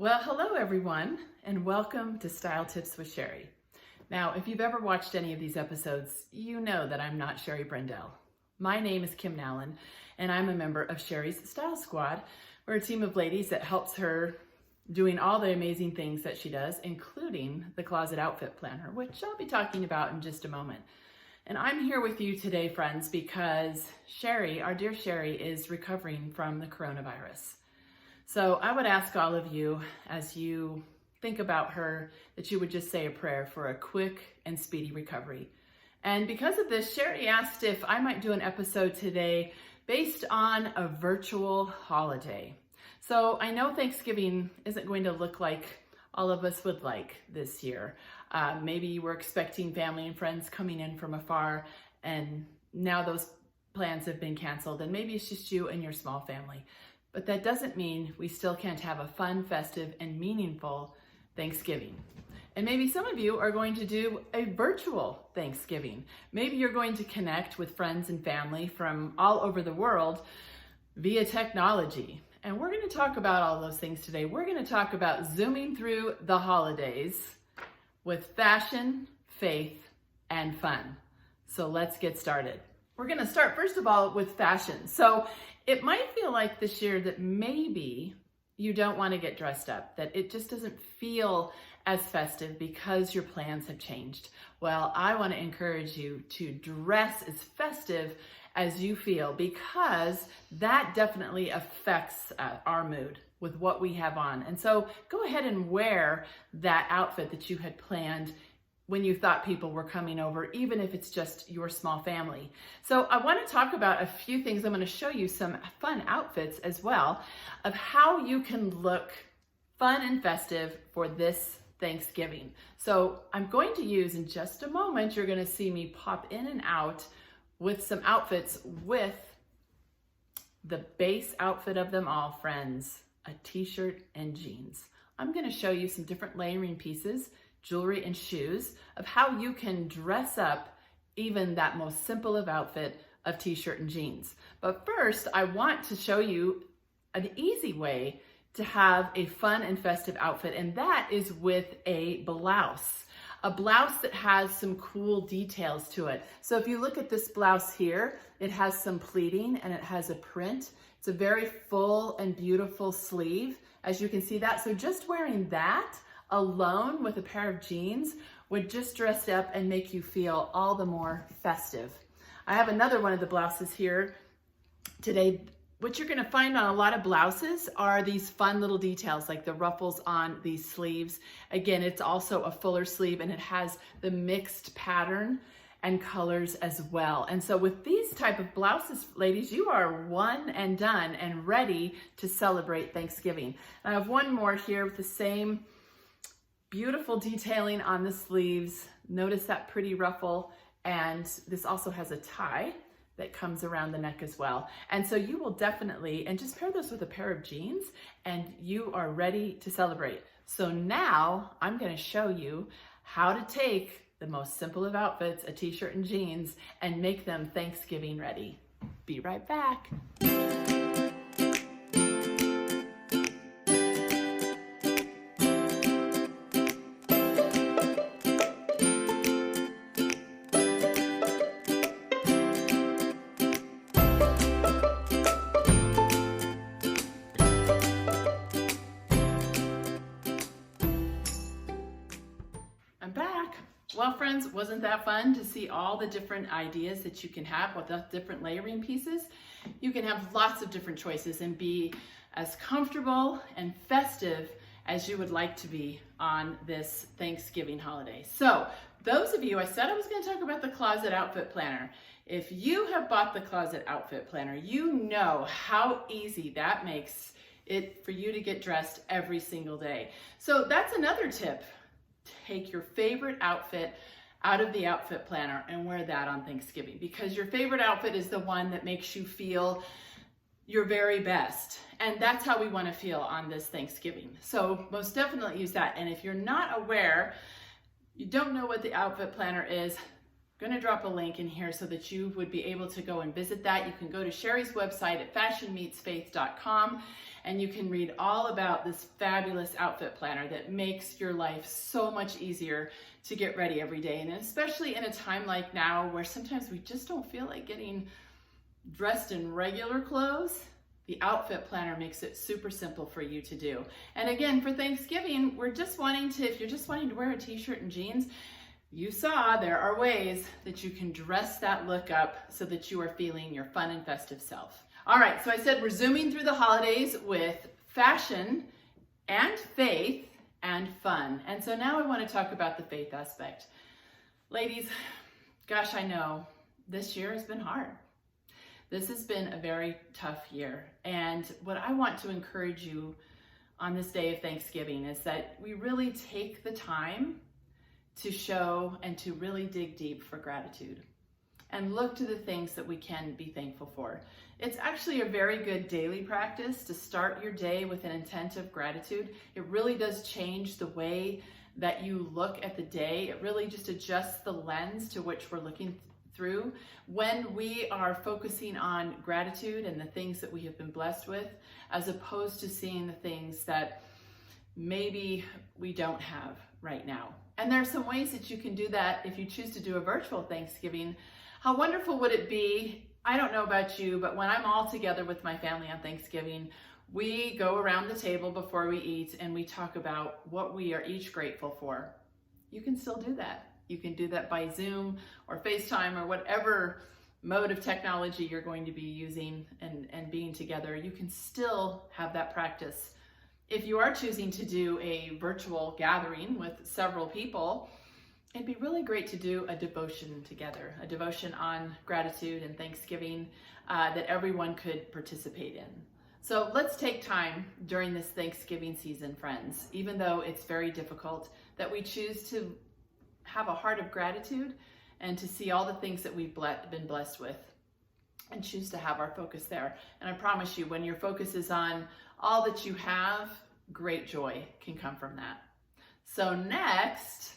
Well, hello everyone, and welcome to Style Tips with Shari. Now, if you've ever watched any of these episodes, you know that I'm not Shari Brendel. My name is Kim Nowlin, and I'm a member of Shari's Style Squad. We're a team of ladies that helps her doing all the amazing things that she does, including the Closet Outfit Planner, which I'll be talking about in just a moment. And I'm here with you today, friends, because Shari, our dear Shari, is recovering from the coronavirus. So I would ask all of you, as you think about her, that you would just say a prayer for a quick and speedy recovery. And because of this, Shari asked if I might do an episode today based on a virtual holiday. So I know Thanksgiving isn't going to look like all of us would like this year. Maybe you were expecting family and friends coming in from afar, and now those plans have been canceled, and maybe it's just you and your small family. But that doesn't mean we still can't have a fun, festive, and meaningful Thanksgiving. And maybe some of you are going to do a virtual Thanksgiving. Maybe you're going to connect with friends and family from all over the world via technology. And we're going to talk about all those things today. We're going to talk about zooming through the holidays with fashion, faith, and fun. So let's get started. We're going to start, first of all, with fashion. So it might feel like this year that maybe you don't want to get dressed up, that it just doesn't feel as festive because your plans have changed. Well, I want to encourage you to dress as festive as you feel, because that definitely affects our mood with what we have on. And so go ahead and wear that outfit that you had planned when you thought people were coming over, even if it's just your small family. So I want to talk about a few things. I'm going to show you some fun outfits as well of how you can look fun and festive for this Thanksgiving. So I'm going to use, in just a moment, you're going to see me pop in and out with some outfits with the base outfit of them all, friends, a t-shirt and jeans. I'm going to show you some different layering pieces, jewelry, and shoes of how you can dress up even that most simple of outfit of t-shirt and jeans. But first, I want to show you an easy way to have a fun and festive outfit, and that is with a blouse that has some cool details to it. So if you look at this blouse here, it has some pleating and it has a print. It's a very full and beautiful sleeve, as you can see that. So just wearing that alone with a pair of jeans would just dress up and make you feel all the more festive. I have another one of the blouses here today. What you're going to find on a lot of blouses are these fun little details, like the ruffles on these sleeves. Again, it's also a fuller sleeve, and it has the mixed pattern and colors as well. And so with these type of blouses, ladies, you are one and done and ready to celebrate Thanksgiving. And I have one more here with the same beautiful detailing on the sleeves. Notice that pretty ruffle, and this also has a tie that comes around the neck as well. And so you will definitely, and just pair those with a pair of jeans, and you are ready to celebrate. So now I'm going to show you how to take the most simple of outfits, a t-shirt and jeans, and make them Thanksgiving ready. Be right back. I'm back. Well, friends, wasn't that fun to see all the different ideas that you can have with the different layering pieces? You can have lots of different choices and be as comfortable and festive as you would like to be on this Thanksgiving holiday. So those of you, I said I was going to talk about the Closet Outfit Planner. If you have bought the Closet Outfit Planner, you know how easy that makes it for you to get dressed every single day. So that's another tip. Take your favorite outfit out of the outfit planner and wear that on Thanksgiving, because your favorite outfit is the one that makes you feel your very best. And that's how we want to feel on this Thanksgiving. So most definitely use that. And if you're not aware, you don't know what the outfit planner is, I'm going to drop a link in here so that you would be able to go and visit that. You can go to Shari's website at fashionmeetsfaith.com and you can read all about this fabulous outfit planner that makes your life so much easier to get ready every day. And especially in a time like now where sometimes we just don't feel like getting dressed in regular clothes, the outfit planner makes it super simple for you to do. And again, for Thanksgiving, if you're just wanting to wear a t-shirt and jeans, you saw there are ways that you can dress that look up so that you are feeling your fun and festive self. All right, so I said we're zooming through the holidays with fashion and faith and fun. And so now I want to talk about the faith aspect. Ladies, gosh, I know this year has been hard. This has been a very tough year. And what I want to encourage you on this day of Thanksgiving is that we really take the time to show and to really dig deep for gratitude and look to the things that we can be thankful for. It's actually a very good daily practice to start your day with an intent of gratitude. It really does change the way that you look at the day. It really just adjusts the lens to which we're looking through. When we are focusing on gratitude and the things that we have been blessed with, as opposed to seeing the things that maybe we don't have right now. And there are some ways that you can do that if you choose to do a virtual Thanksgiving. How wonderful would it be? I don't know about you, but when I'm all together with my family on Thanksgiving, we go around the table before we eat and we talk about what we are each grateful for. You can still do that. You can do that by Zoom or FaceTime or whatever mode of technology you're going to be using and being together. You can still have that practice. If you are choosing to do a virtual gathering with several people, it'd be really great to do a devotion together, a devotion on gratitude and Thanksgiving that everyone could participate in. So let's take time during this Thanksgiving season, friends, even though it's very difficult, that we choose to have a heart of gratitude and to see all the things that we've been blessed with and choose to have our focus there. And I promise you, when your focus is on all that you have, great joy can come from that. So next,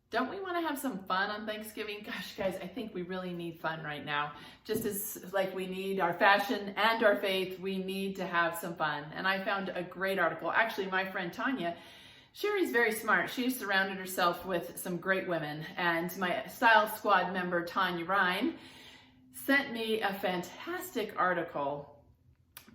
don't we want to have some fun on Thanksgiving? Gosh, guys, I think we really need fun right now. Just as like we need our fashion and our faith, we need to have some fun. And I found a great article. Actually, my friend Tanya, Shari's very smart. She surrounded herself with some great women. And my Style Squad member, Tanya Ryan, sent me a fantastic article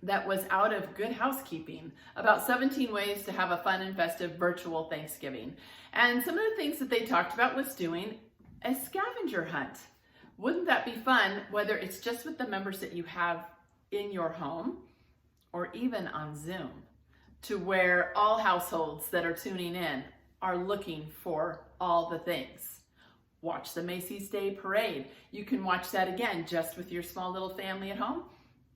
that was out of Good Housekeeping about 17 ways to have a fun and festive virtual Thanksgiving. And some of the things that they talked about was doing a scavenger hunt. Wouldn't that be fun, whether it's just with the members that you have in your home or even on Zoom, to where all households that are tuning in are looking for all the things. Watch the Macy's Day Parade. You can watch that again just with your small little family at home,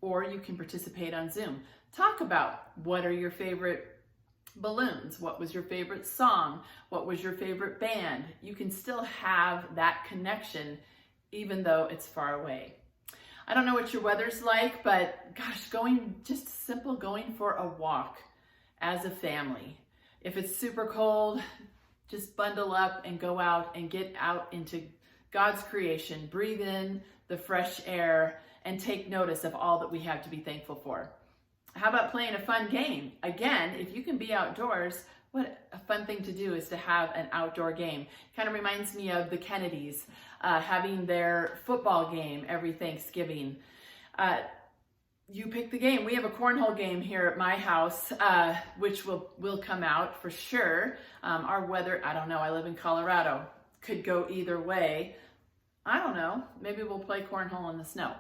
or you can participate on Zoom. Talk about what are your favorite balloons? What was your favorite song? What was your favorite band? You can still have that connection even though it's far away. I don't know what your weather's like, but gosh, going for a walk as a family. If it's super cold, just bundle up and go out and get out into God's creation. Breathe in the fresh air and take notice of all that we have to be thankful for. How about playing a fun game? Again, if you can be outdoors, what a fun thing to do is to have an outdoor game. Kind of reminds me of the Kennedys having their football game every Thanksgiving. You pick the game. We have a cornhole game here at my house, which will come out for sure. Our weather, I don't know, I live in Colorado, could go either way. I don't know, maybe we'll play cornhole in the snow.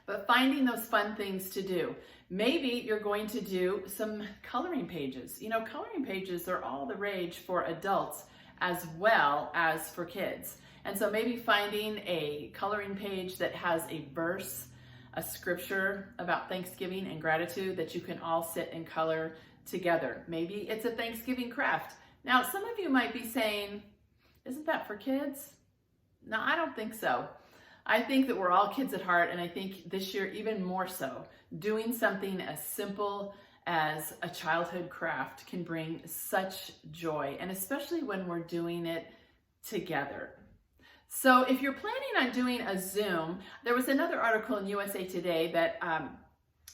But finding those fun things to do. Maybe you're going to do some coloring pages. You know, coloring pages are all the rage for adults as well as for kids. And so maybe finding a coloring page that has a verse, a scripture about Thanksgiving and gratitude that you can all sit and color together. Maybe it's a Thanksgiving craft. Now, some of you might be saying, isn't that for kids? No, I don't think so. I think that we're all kids at heart, and I think this year even more so, doing something as simple as a childhood craft can bring such joy, and especially when we're doing it together. So if you're planning on doing a Zoom, there was another article in USA Today that I'm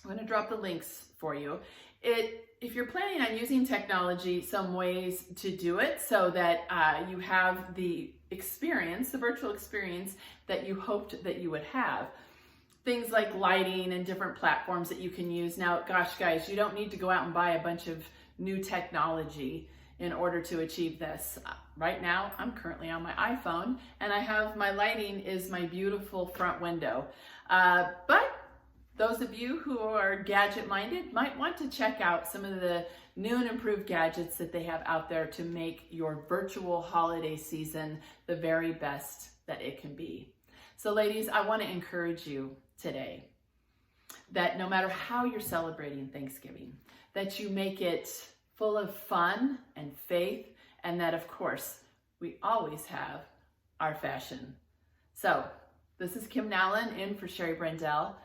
going to drop the links for you. If you're planning on using technology, some ways to do it so that you have the experience, the virtual experience that you hoped that you would have. Things like lighting and different platforms that you can use. Now, gosh, guys, you don't need to go out and buy a bunch of new technology in order to achieve this. Right now, I'm currently on my iPhone, and I have my lighting is my beautiful front window. But those of you who are gadget-minded might want to check out some of the new and improved gadgets that they have out there to make your virtual holiday season the very best that it can be. So ladies, I want to encourage you today that no matter how you're celebrating Thanksgiving, that you make it full of fun and faith, and that of course, we always have our fashion. So this is Kim Nowlin in for Shari Brendel.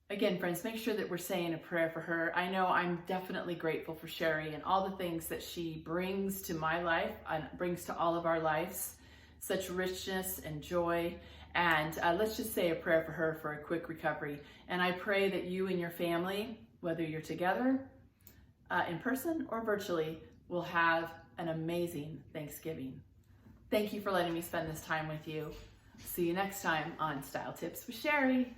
Again, friends, make sure that we're saying a prayer for her. I know I'm definitely grateful for Shari and all the things that she brings to my life and brings to all of our lives, such richness and joy. And let's just say a prayer for her for a quick recovery. And I pray that you and your family, whether you're together in person or virtually, will have an amazing Thanksgiving. Thank you for letting me spend this time with you. See you next time on Style Tips with Shari.